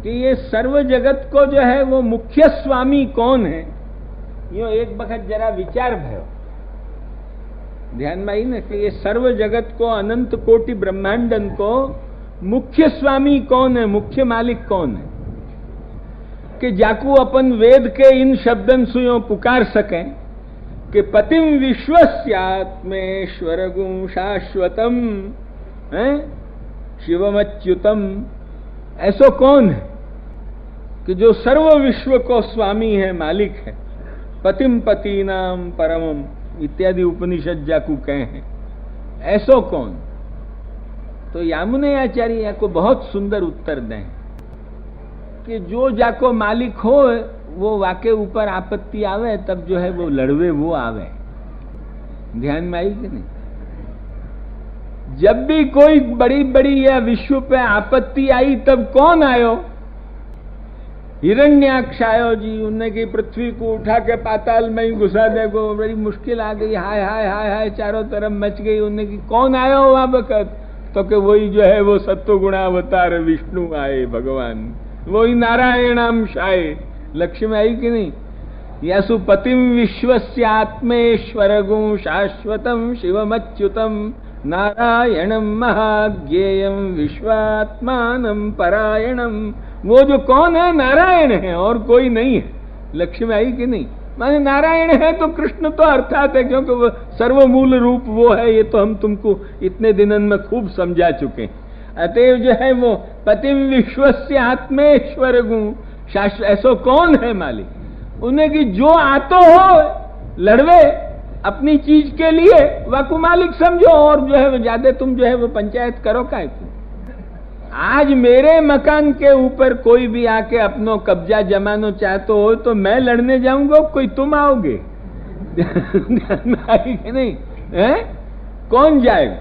कि ये सर्व जगत को जो है वो मुख्य स्वामी कौन है, यो एक वक्त जरा विचार भयो ध्यान में आई ने कि ये सर्व जगत को, अनंत कोटि ब्रह्मांडन को मुख्य स्वामी कौन है, मुख्य मालिक कौन है, कि जाकू अपन वेद के इन शब्दन सुयो पुकार सकें कि पतिम विश्वस्यात्मेश्वरगुं शाश्वतम है शिवमच्युतम, ऐसो कौन है कि जो सर्व विश्व को स्वामी है, मालिक है, पतिम पतीनाम परमम इत्यादि उपनिषद जाकू कहे हैं, ऐसो कौन। तो यामुने आचार्य को बहुत सुंदर उत्तर दें कि जो जाको मालिक हो वो वाके ऊपर आपत्ति आवे तब जो है वो लड़वे वो आवे। ध्यान में आई कि नहीं? जब भी कोई बड़ी बड़ी या विश्व पे आपत्ति आई तब कौन आयो? हिरण्याक्ष आयो जी, उनने की पृथ्वी को उठा के पाताल में ही घुसा देगो, बड़ी मुश्किल आ गई, हाय हाय हाय हाय चारों तरफ मच गई। उनने की कौन आयो वहां वक्त? तो कि वही जो है वो सत्वगुणावतार विष्णु आए, भगवान वही नारायणांश आए। लक्ष्य में आई कि नहीं? यासु पतिम विश्वस्यात्मेश्वरगुं शाश्वतम शिवमच्युतम नारायणम महाज्ञेयम विश्वात्मानं परायणम। वो जो कौन है? नारायण है और कोई नहीं है। लक्ष्य में आई कि नहीं? माने नारायण है तो कृष्ण तो अर्थात है, क्योंकि वो सर्वमूल रूप वो है। ये तो हम तुमको इतने दिनों में खूब समझा चुके हैं। अतएव जो है वो पतिम विश्वस्य आत्मेश्वरगुं शाश्वत, ऐसो कौन है मालिक? उन्हें कि जो आतो हो लड़वे अपनी चीज के लिए वाकु मालिक समझो, और जो है वो ज्यादा तुम जो है वो पंचायत करो काय को। आज मेरे मकान के ऊपर कोई भी आके अपनो कब्जा जमानो चाहते हो तो मैं लड़ने जाऊंगा, कोई तुम आओगे? ध्यान में आई कि नहीं है? कौन जाएगा?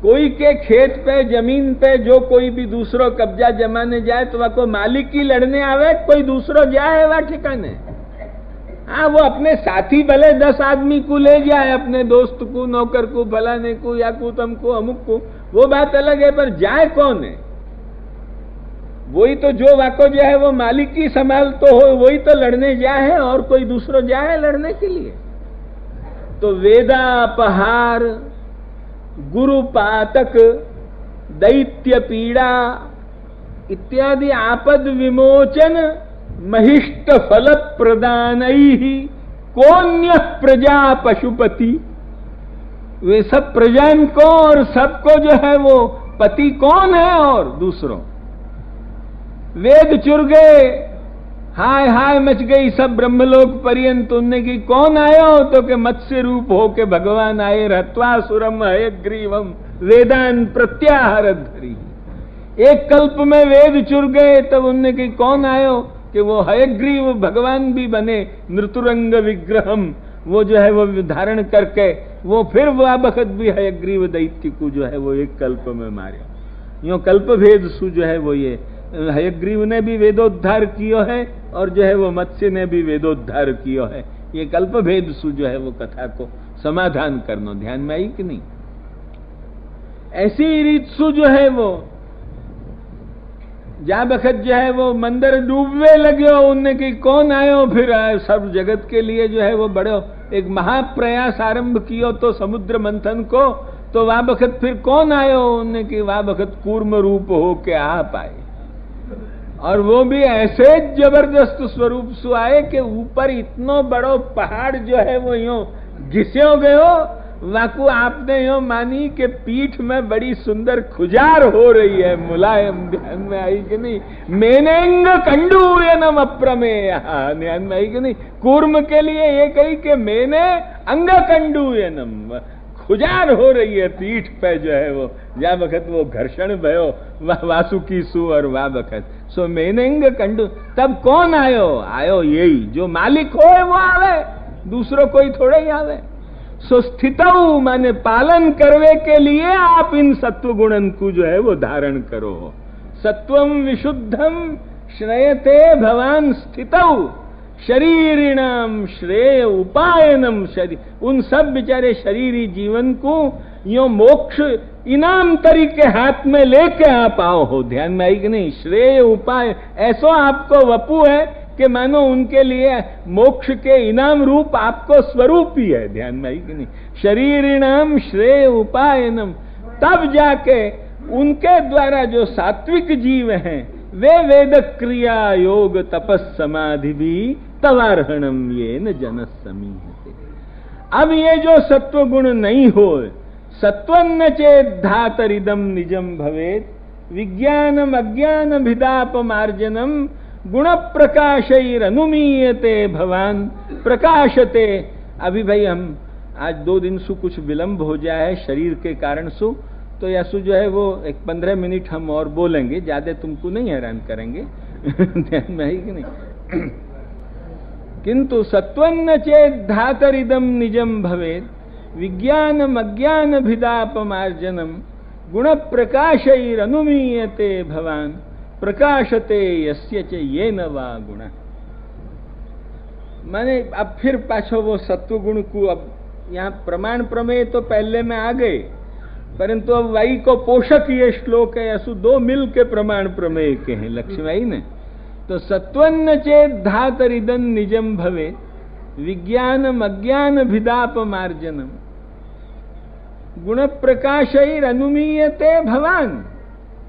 कोई के खेत पे जमीन पे जो कोई भी दूसरो कब्जा जमाने जाए तो वह को मालिक ही लड़ने आवे, कोई दूसरो जाए वह ठिकाने। हाँ, वो अपने साथी भले 10 आदमी को ले जाए, अपने दोस्त को, नौकर को, फलाने को, या को, तुमको, अमुक को, वो बात अलग है, पर जाए कौन है? वही तो जो वाको जो है वो मालिक ही संभाल तो हो, वही तो लड़ने जाए है, और कोई दूसरो जाए लड़ने के लिए। तो वेदापहार, गुरुपातक, दैत्य पीड़ा इत्यादि आपद विमोचन महिष्ट फल प्रदानैहि कोन्य प्रजा पशुपति, वे सब प्रजान को और सबको जो है वो पति कौन है? और दूसरों वेद चुर गए, हाय हाय मच गई सब ब्रह्मलोक पर्यंत। उनने की कौन आयो? तो के मत्स्य रूप हो के भगवान आए, रत्वासुरम हयग्रीवम वेदान प्रत्याहार धरी। एक कल्प में वेद चुर गए, तब उनने की कौन आयो? कि वो हयग्रीव भगवान भी बने, नृतुरंग विग्रहम, वो जो है वो धारण करके वो फिर वह बखत भी हयग्रीव दैत्य को जो है वो एक कल्प में मारे। यो कल्प भेद सु जो है वो ये हयग्रीव ने भी वेदोद्धार कियो है, और जो है वो मत्स्य ने भी वेदोद्धार कियो है। ये कल्प भेद सु जो है वो कथा को समाधान करनो। ध्यान में आई कि नहीं? ऐसी रीत सु जो है वो जा बखत जो है वो मंदिर डूबने लगे, उनने की कौन आयो? फिर सब जगत के लिए जो है वो बड़ो एक महाप्रयास आरंभ कियो तो समुद्र मंथन को, तो वह बखत फिर कौन आयो? उनने की वह बखत कूर्म रूप हो के आ पाए, और वो भी ऐसे जबरदस्त स्वरूप सु आए कि ऊपर इतनो बड़ो पहाड़ जो है वो यूं घिस्यो गयो, वाकू आपने यो मानी कि पीठ में बड़ी सुंदर खुजार हो रही है, मुलायम। ध्यान में आई कि नहीं? मेनेंग कंडूयनम अप्रमेय। ध्यान में आई कि नहीं? कूर्म के लिए ये कही कि मेने अंग कंडूयनम, खुजार हो रही है पीठ पे जो है वो, जा बखत वो घर्षण भयो वासुकी सु और वा बखत सो मेनेंग कंडू। तब कौन आयो? आयो यही जो मालिक हो वो आवे, दूसरों कोई थोड़े ही आवे। सो स्थितौ माने पालन करवे के लिए आप इन सत्व गुणन को जो है वो धारण करो। सत्वम विशुद्धम श्रेयते भवान स्थितौ शरीरिणाम श्रेय उपायनम। शरीर उन सब बेचारे शरीरी जीवन को यो मोक्ष इनाम तरीके हाथ में लेके आप आओ हो। ध्यान में आई कि नहीं? श्रेय उपाय ऐसा आपको वपु है कि मानो उनके लिए मोक्ष के इनाम रूप आपको स्वरूप ही है। ध्यान में आई कि नहीं? शरीरिणाम श्रेय उपायनम, तब जाके उनके द्वारा जो सात्विक जीव हैं वे वेद क्रिया योग तपस समाधि भी तवार्हणम ये न जनस समीहते। अब ये जो सत्व गुण नहीं हो, सत्वन्न चेत धातरिदम निजम भवेत, विज्ञानम अज्ञान भिदापमार्जनम गुण प्रकाशैर अनुमीयते भवान प्रकाशते। अभी भाई हम आज 2 दिन सु कुछ विलंब हो जाए शरीर के कारण सु, तो यसु जो है वो एक 15 मिनट हम और बोलेंगे, ज्यादा तुमको नहीं हैरान करेंगे। ध्यान में है कि नहीं? किंतु सत्वन्न चेत धातरिदम निजम भवेत, विज्ञानम अज्ञान भिदापमार्जनम गुण प्रकाशैर अनुमीयते भवान प्रकाशते यस्य च येन वा गुण। माने अब फिर पाछो वो सत्व गुण को, अब यहाँ प्रमाण प्रमेय तो पहले में आ गए, परंतु अब वाई को पोषक ये श्लोक है, असु 2 मिल के प्रमाण प्रमेय के हैं लक्ष्मीबाई ने। तो सत्वन्न चेत धातरिदन निजम भवे, विज्ञानम अज्ञान भिदापमार्जनम गुण प्रकाशैर अनुमीयते भवान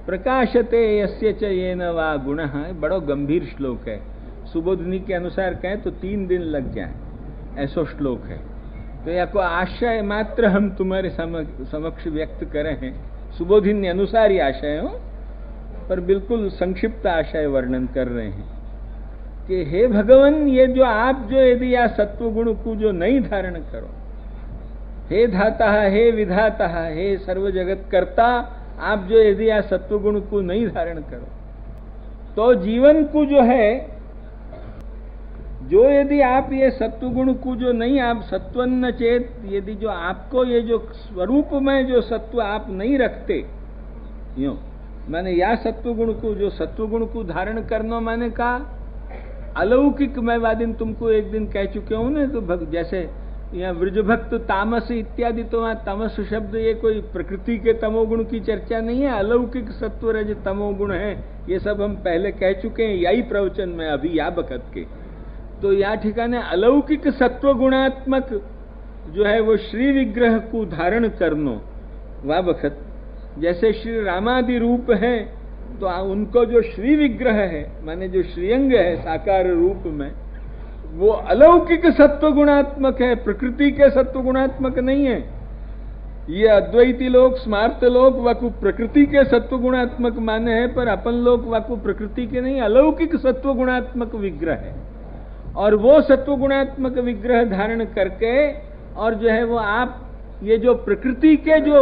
प्रकाशते यस्य च येन वा गुणः। बड़ो गंभीर श्लोक है। सुबोधनी के अनुसार कहें तो 3 दिन लग जाए, ऐसा श्लोक है। तो या को आशय मात्र हम तुम्हारे समक्ष व्यक्त करे हैं, सुबोधिनी अनुसार ही आशय हो, पर बिल्कुल संक्षिप्त आशय वर्णन कर रहे हैं कि हे भगवान, ये जो आप जो यदि या सत्व गुण को जो नहीं धारण करो, हे धाता हे विधाता हे सर्व जगत कर्ता, आप जो यदि या सत्व गुण को नहीं धारण करो तो जीवन को जो है, जो यदि आप ये सत्व गुण को जो नहीं, आप सत्वन्न चेत, यदि जो आपको ये जो स्वरूप में जो सत्व आप नहीं रखते, यूं मैंने या सत्व गुण को, जो सत्व गुण को धारण करना मैंने कहा अलौकिक। मैं वादिन तुमको एक दिन कह चुके हूं ना, तो जैसे यहाँ वृजभक्त तामस इत्यादि, तो वहां तमस शब्द ये कोई प्रकृति के तमोगुण की चर्चा नहीं है, अलौकिक सत्व रज तमोगुण है, ये सब हम पहले कह चुके हैं यही प्रवचन में अभी या बखत के। तो या ठिकाने अलौकिक सत्व गुणात्मक जो है वो श्री विग्रह को धारण करनो वा बखत, जैसे श्री रामादि रूप है तो उनको जो श्री विग्रह है माने जो श्रीअंग है साकार रूप में, वो अलौकिक सत्व गुणात्मक है, प्रकृति के सत्व गुणात्मक नहीं है। ये अद्वैती लोग स्मार्त लोग वाकु प्रकृति के सत्व गुणात्मक माने हैं, पर अपन लोग वाकु प्रकृति के नहीं, अलौकिक सत्व गुणात्मक विग्रह है। और वो सत्व गुणात्मक विग्रह धारण करके और जो है वो आप ये जो प्रकृति के जो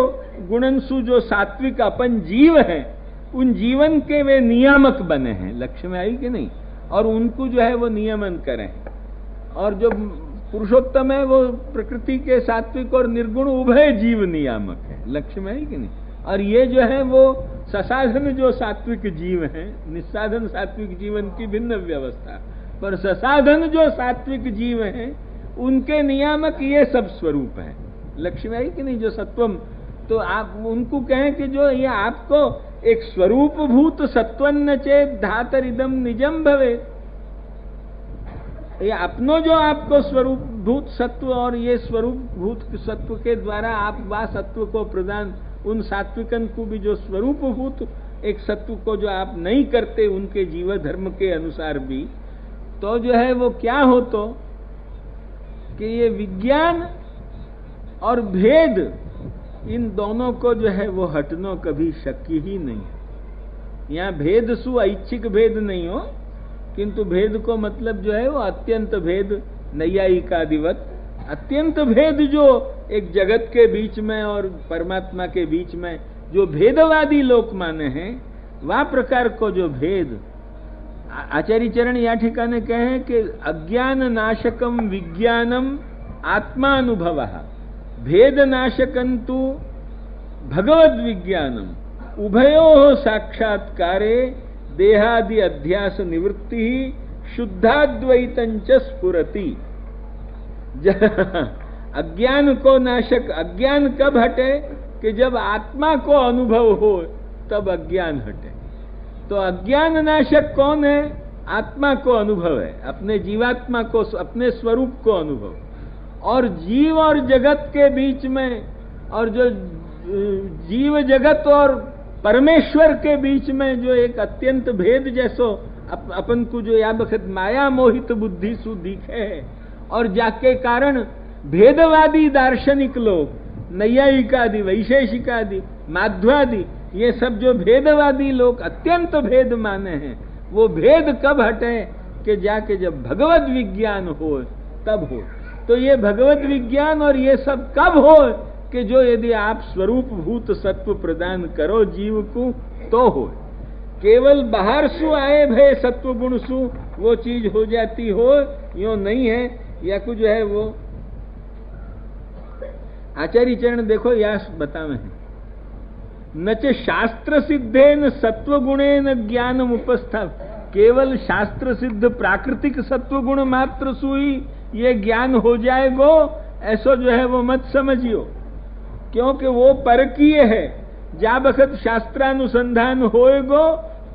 गुणंसु जो सात्विक अपन जीव हैं, उन जीवन के वे नियामक बने हैं। लक्ष्य में आई कि नहीं? और उनको जो है वो नियमन करें। और जो पुरुषोत्तम है वो प्रकृति के सात्विक और निर्गुण उभय जीव नियामक है। लक्ष्य में आई कि नहीं? और ये जो है वो ससाधन जो सात्विक जीव हैं, निस्साधन सात्विक जीवन की भिन्न व्यवस्था, पर ससाधन जो सात्विक जीव हैं उनके नियामक ये सब स्वरूप है। लक्ष्य में आई कि नहीं? जो सत्वम, तो आप उनको कहें कि जो ये आपको एक स्वरूप भूत सत्वन्न चेत धातरिदम निजम भवे, ये अपनो जो आपको स्वरूप भूत सत्व और ये स्वरूप भूत सत्व के द्वारा आप वा सत्व को प्रदान, उन सात्विकन को भी जो स्वरूप भूत एक सत्व को जो आप नहीं करते उनके जीव धर्म के अनुसार भी, तो जो है वो क्या हो तो कि ये विज्ञान और भेद, इन दोनों को जो है वो हटना कभी शक्य ही नहीं है। यहाँ भेद सु ऐच्छिक भेद नहीं हो, किंतु भेद को मतलब जो है वो अत्यंत भेद, नैयायिकादिवत अत्यंत भेद जो एक जगत के बीच में और परमात्मा के बीच में जो भेदवादी लोग माने हैं, वह प्रकार को जो भेद आचार्य चरण या ठिकाने कहे कि अज्ञान नाशकम विज्ञानम आत्मानुभव भेद नाशकंतु भगवद विज्ञानम उभयो साक्षात्कारे देहादि अध्यास निवृत्ति शुद्धाद्वैतंच स्फुरति। अज्ञान को नाशक, अज्ञान कब हटे? कि जब आत्मा को अनुभव हो तब अज्ञान हटे। तो अज्ञान नाशक कौन है? आत्मा को अनुभव है, अपने जीवात्मा को, अपने स्वरूप को अनुभव। और जीव और जगत के बीच में, और जो जीव जगत और परमेश्वर के बीच में जो एक अत्यंत भेद जैसो अपन को जो या बखत माया मोहित बुद्धि सु दिखे है, और जाके कारण भेदवादी दार्शनिक लोग, नैयायिकादि, वैशेषिकादि, माध्वादि, ये सब जो भेदवादी लोग अत्यंत भेद माने हैं, वो भेद कब हटे? कि जाके जब भगवत विज्ञान हो तब हो। तो ये भगवत विज्ञान और ये सब कब हो? कि जो यदि आप स्वरूप भूत सत्व प्रदान करो जीव को तो हो। केवल बाहर सु आए भय सत्व गुण सु वो चीज हो जाती हो, यो नहीं है। या कुछ है वो आचार्य चरण देखो या बतावे हैं, न च शास्त्र सिद्धेन सत्व गुणेन ज्ञानम उपस्थाप। केवल शास्त्र सिद्ध प्राकृतिक सत्व गुण मात्र सुई ये ज्ञान हो जाएगो, ऐसा जो है वो मत समझियो, क्योंकि वो परकीय है। जा बखत शास्त्रानुसंधान होएगो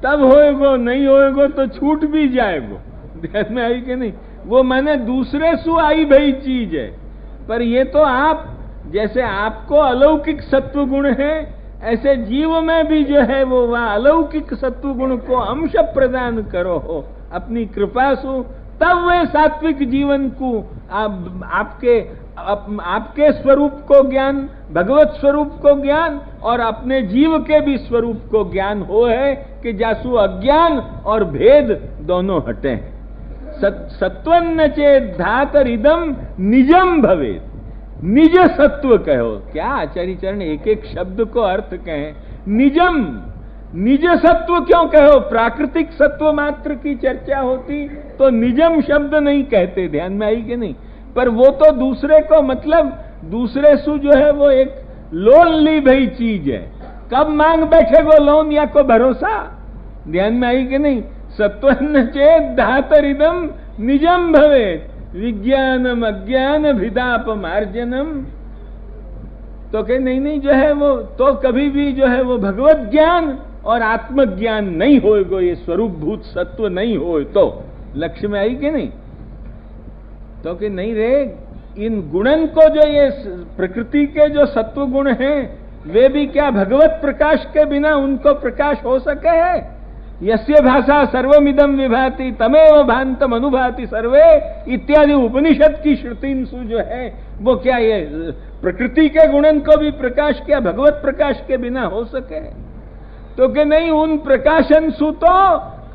तब होएगो, नहीं होएगो तो छूट भी जाएगो। ध्यान में आई कि नहीं? वो माने दूसरे सु आई भई चीज है। पर ये तो आप, जैसे आपको अलौकिक सत्व गुण है, ऐसे जीव में भी जो है वो वह अलौकिक सत्व गुण को अंश प्रदान करो हो अपनी कृपा सु, तब वे सात्विक जीवन को आपके स्वरूप को ज्ञान, भगवत स्वरूप को ज्ञान और अपने जीव के भी स्वरूप को ज्ञान हो है कि जासु अज्ञान और भेद दोनों हटे हैं। सत्वन्न चेत धातरिदम निजम भवेत। निज सत्व कहो। क्या आचार्य चरण एक एक शब्द को अर्थ कहें। निजम, निज सत्व क्यों कहो? प्राकृतिक सत्व मात्र की चर्चा होती तो निजम शब्द नहीं कहते। ध्यान में आई कि नहीं? पर वो तो दूसरे को, मतलब दूसरे सु जो है वो एक लोन ली भई चीज है। कब मांग बैठे वो लोन या को भरोसा? ध्यान में आई कि नहीं? सत्वन्न चेत धातरिदम निजम भवेत विज्ञानम अज्ञान भिदाप मार्जनम। तो कहे नहीं जो है वो तो कभी भी जो है वो भगवत ज्ञान और आत्मज्ञान नहीं होएगो, ये स्वरूप भूत सत्व नहीं होए तो। लक्ष्य में आई कि नहीं? तो कि नहीं रे, इन गुणन को जो ये प्रकृति के जो सत्व गुण हैं वे भी क्या भगवत प्रकाश के बिना उनको प्रकाश हो सके है? यस्य भाषा सर्वमिदम विभाति तमेव भांतम अनुभाति सर्वे इत्यादि उपनिषद की श्रुतिंसु जो है वो क्या ये प्रकृति के गुणन को भी प्रकाश क्या भगवत प्रकाश के बिना हो सके? तो कि नहीं, उन प्रकाशन सु तो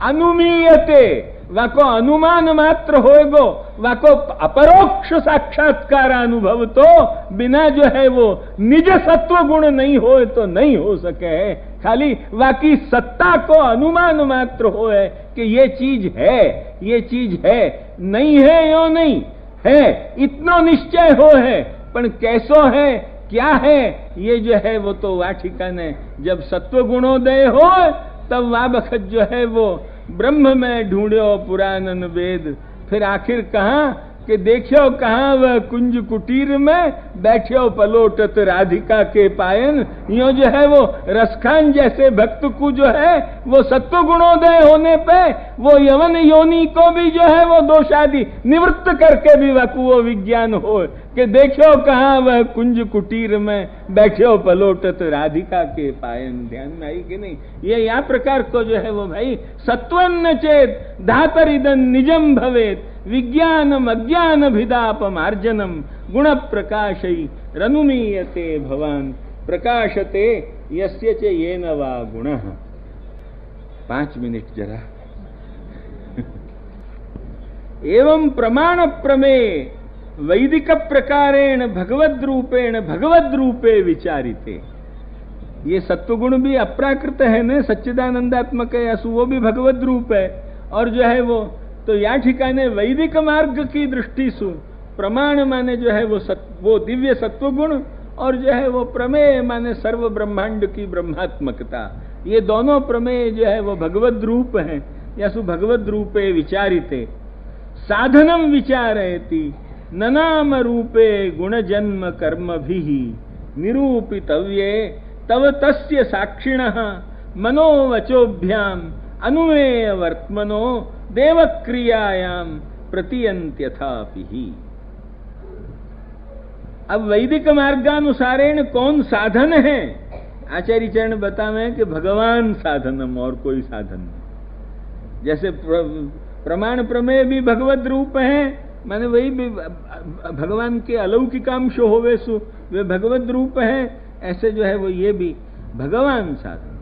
अनुमीयते, वाको अनुमान मात्र होएगो, वाको अपरोक्ष साक्षात्कार अनुभव तो बिना जो है वो निज सत्व गुण नहीं होए तो नहीं हो सके है। खाली वाकी सत्ता को अनुमान मात्र हो है कि ये चीज है, ये चीज है, नहीं है यो नहीं है, इतना निश्चय हो है, पर कैसो है, क्या है, ये जो है वो तो वा ठिकाने जब सत्व गुणोदय हो तब वा बखत जो है वो ब्रह्म में ढूंढो पुराणन वेद। फिर आखिर कहां कि देखियो कहां वह कुंज कुटीर में बैठियो पलोटत राधिका के पायन। यो जो है वो रसखान जैसे भक्त को जो है वो सत्व गुणोदय होने पे वो यवन योनि को भी जो है वो दोषादि निवृत्त करके भी वकु वो विज्ञान हो कि देखियो कहां वह कुंज कुटीर में बैठियो पलोटत राधिका के पायन। ध्यान में आई कि नहीं? ये या प्रकार को जो है वो भाई सत्वन्न चेत धातरिदन निजम भवेत विज्ञानम अज्ञान भिदाप मार्जनम गुण प्रकाशई रनुमीयते भवान प्रकाशते यस्य च येन वा गुणः। 5 मिनट जरा। एवं प्रमाण प्रमेय वैदिक प्रकारेण भगवद रूपे विचारिते। ये सत्वगुण भी अप्राकृत है न, सच्चिदानंदात्मक है, असु वो भी भगवद रूप है। और जो है वो तो या ठिकाने वैदिक मार्ग की दृष्टि से प्रमाण माने जो है वो दिव्य सत्वगुण और जो है वो प्रमेय माने सर्व ब्रह्मांड की ब्रह्मात्मकता। ये दोनों प्रमेय जो है वो भगवद रूप हैं या सु भगवद रूपे विचारिते। साधनम विचारयति ननाम रूपे गुण जन्म कर्म भी निरूपितव्ये तव तस्य साक्षिणः मनोवचोभ्याम अनुमेय वर्त्मनो देवक्रियायाम प्रतीयन्त्यथापि ही। अब वैदिक मार्गानुसारेण कौन साधन है? आचार्य चरण बतावे कि भगवान साधनम, और कोई साधन नहीं। जैसे प्रमाण प्रमेय भी भगवत रूप है, माने वही भी भगवान के अलौकिकांश होवे सु वे भगवत रूप है, ऐसे जो है वो ये भी भगवान साधन।